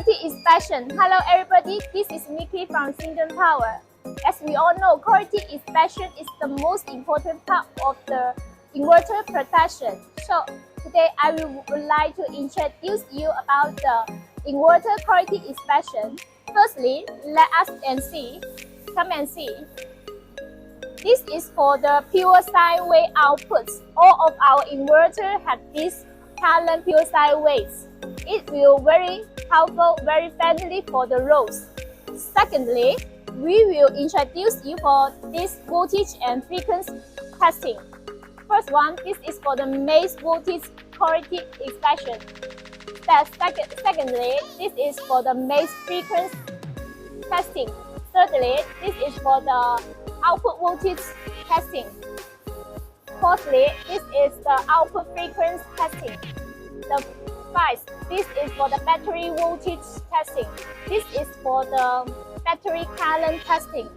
Quality is passion. Hello everybody, this is Nikki from Xindun Power. As we all know, quality is passion is the most important part of the inverter protection. So today I would like to introduce you about the inverter quality is passion. Firstly, let us see. Come and see. This is for the pure sine wave outputs. All of our inverter have this current pure sine waves. It will very powerful, very friendly for the roads. Secondly, we will introduce you for this voltage and frequency testing. First one, this is for the mains voltage quality inspection. Secondly, this is for the mains frequency testing. Thirdly, this is for the output voltage testing. Fourthly, this is the output frequency testing. This is for the battery voltage testing. This is for the battery current testing.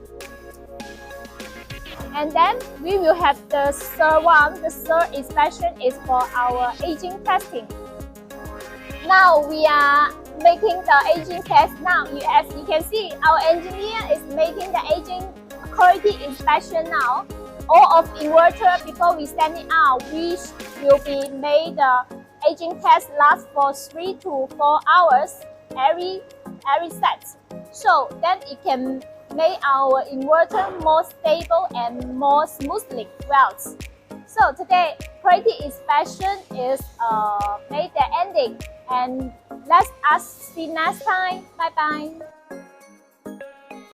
And then we will have the third one. The third inspection is for our aging testing. Now we are making the aging test. Now, as you can see, our engineer is making the aging quality inspection now. All of inverter, before we send it out, we will be made the aging test lasts for 3 to 4 hours every set. So then it can make our inverter more stable and more smoothly runs. So today, quality inspection is made the ending, and let us see next time. Bye bye.